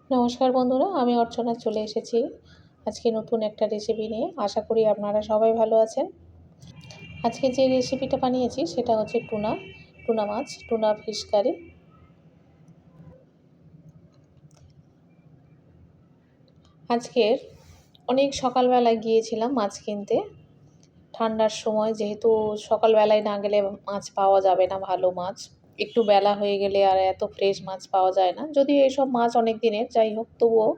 নমস্কার বন্ধুরা, আমি অর্চনা চলে এসেছি আজকে নতুন একটা রেসিপি নিয়ে। আশা করি আপনারা সবাই ভালো আছেন। আজকে যে রেসিপিটা বানিয়েছি সেটা হচ্ছে টুনা মাছ, টুনা ফিশ কারি। আজকের অনেক সকালবেলায় গিয়েছিলাম মাছ কিনতে। ঠান্ডার সময় যেহেতু সকালবেলায় না গেলে মাছ পাওয়া যাবে না, ভালো মাছ। একটু বেলা হয়ে গেলে আর এত ফ্রেশ মাছ পাওয়া যায় না, যদিও এইসব মাছ অনেক দিনের, যাই হোক তবুও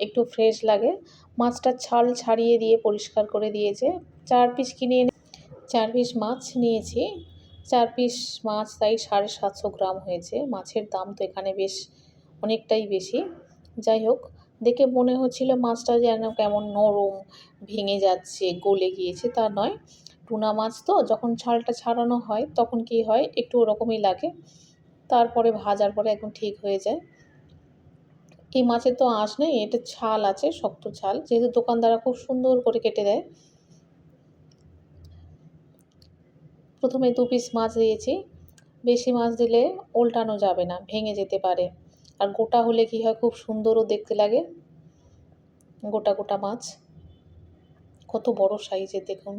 একটু ফ্রেশ লাগে। মাছটার ছাল ছাড়িয়ে দিয়ে পরিষ্কার করে দিয়েছে। 4 পিস কিনে এনে 4 পিস মাছ নিয়েছি। 4 পিস মাছ তাই 750 গ্রাম হয়েছে। মাছের দাম তো এখানে বেশ অনেকটাই বেশি। যাই হোক, দেখে মনে হচ্ছিল মাছটা যেন কেমন নরম, ভেঙে যাচ্ছে, গলে গিয়েছে, তা নয়। টুনা মাছ তো যখন ছালটা ছাড়ানো হয় তখন কি হয়, একটু ওরকমই লাগে। তারপরে ভাজার পরে একদম ঠিক হয়ে যায়। এই মাছের তো আঁশ নেই, এটা ছাল আছে, শক্ত ছাল, যেহেতু দোকানদাররা খুব সুন্দর করে কেটে দেয়। প্রথমে 2 পিস মাছ দিয়েছি। বেশি মাছ দিলে উল্টানো যাবে না, ভেঙে যেতে পারে। আর গোটা হলে কি হয়, খুব সুন্দরও দেখতে লাগে। গোটা গোটা মাছ, কত বড় সাইজের দেখুন।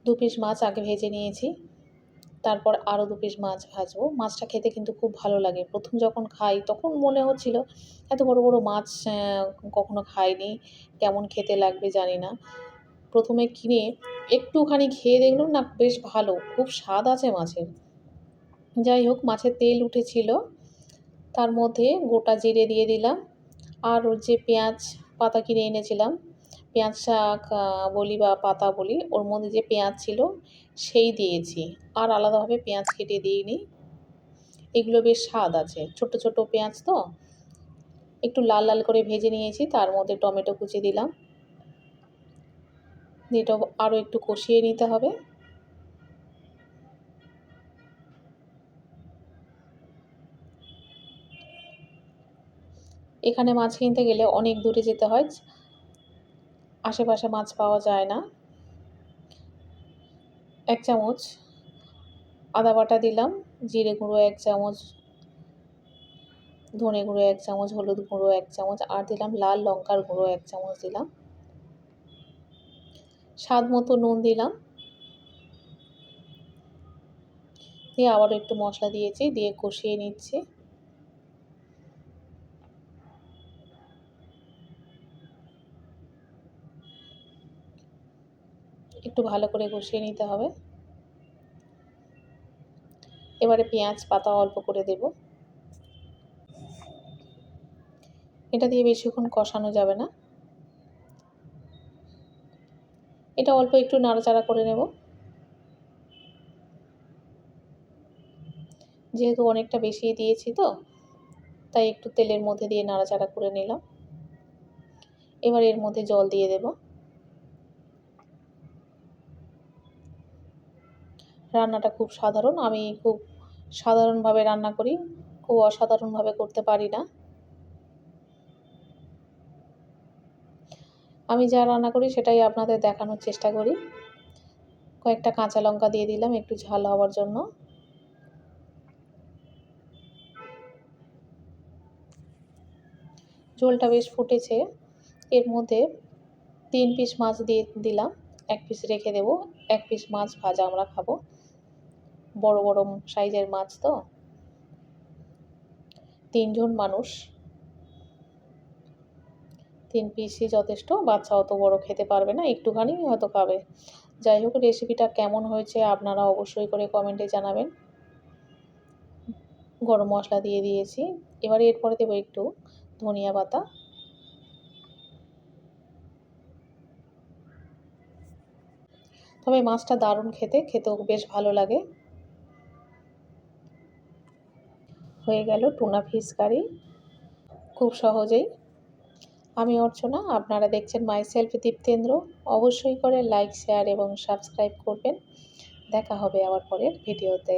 2 পিস মাছ আগে ভেজে নিয়েছি, তারপর আরও 2 পিস মাছ ভাজবো। মাছটা খেতে কিন্তু খুব ভালো লাগে। প্রথম যখন খাই তখন মনে হচ্ছিল এত বড় বড় মাছ কখনো খাইনি, কেমন খেতে লাগবে জানি না। প্রথমে কিনে একটুখানি খেয়ে দেখলাম না, বেশ ভালো, খুব স্বাদ আছে মাছের। যাই হোক, মাছের তেল উঠেছিল, তার মধ্যে গোটা জিরে দিয়ে দিলাম। আর ওর যে পেঁয়াজ পাতা কিনে এনেছিলাম, পেঁয়াজ শাক বলি বা পাতা বলি, ওর মধ্যে যে পেঁয়াজ ছিল সেই দিয়েছি। আর আলাদাভাবে পেঁয়াজ কেটে দিইনি। এগুলো বেশ স্বাদ আছে, ছোট ছোট পেঁয়াজ তো। একটু লাল লাল করে ভেজে নিয়েছি, তার মধ্যে টমেটো কুচি দিলাম। এটা আরও একটু কষিয়ে নিতে হবে। এখানে মাছ কিনতে গেলে অনেক দূরে যেতে হয়, আশেপাশে মাছ পাওয়া যায় না। 1 চামচ আদা বাটা দিলাম, জিরে গুঁড়ো 1 চামচ, ধনে গুঁড়ো 1 চামচ, হলুদ গুঁড়ো 1 চামচ, আর দিলাম লাল লঙ্কার গুঁড়ো 1 চামচ দিলাম। স্বাদ মতো নুন দিলাম। দিয়ে আবারও একটু মশলা দিয়েছি, দিয়ে কষিয়ে নিচ্ছি। একটু ভালো করে কষিয়ে নিতে হবে। এবারে পেঁয়াজ পাতা অল্প করে দেব। এটা দিয়ে বেশিক্ষণ কষানো যাবে না, এটা অল্প একটু নাড়াচাড়া করে নেব। যেহেতু অনেকটা বেশি দিয়েছি তো, তাই একটু তেলের মধ্যে দিয়ে নাড়াচাড়া করে নিলাম। এবার এর মধ্যে জল দিয়ে দেব। রান্নাটা খুব সাধারণ, আমি খুব সাধারণভাবে রান্না করি, খুব অসাধারণভাবে করতে পারি না। আমি যা রান্না করি সেটাই আপনাদের দেখানোর চেষ্টা করি। কয়েকটা কাঁচা লঙ্কা দিয়ে দিলাম একটু ঝাল হওয়ার জন্য। ঝোলটা বেশ ফুটেছে। এর মধ্যে 3 পিস মাছ দিয়ে দিলাম। 1 পিস রেখে দেব। 1 পিস মাছ ভাজা আমরা খাবো। বড় বড় সাইজের মাছ তো। 3 জন মানুষ, 3 পিসই যথেষ্ট। বাচ্চা অত বড় খেতে পারবে না, একটুখানি হয়তো খাবে। যাই হোক, রেসিপিটা কেমন হয়েছে আপনারা অবশ্যই করে কমেন্টে জানাবেন। গরম মশলা দিয়ে দিয়েছি। এবারে এরপরে দেবো একটু ধনিয়া পাতা। তবে মাছটা দারুণ খেতে, খেতেও বেশ ভালো লাগে। হয়ে গেল টুনা ফিশ কারি, খুব সহজেই। আমি অর্চনা, আপনারা দেখছেন মাই সেলফ দীপ্তেন্দ্র। অবশ্যই করে লাইক, শেয়ার এবং সাবস্ক্রাইব করবেন। দেখা হবে আবার পরের ভিডিওতে।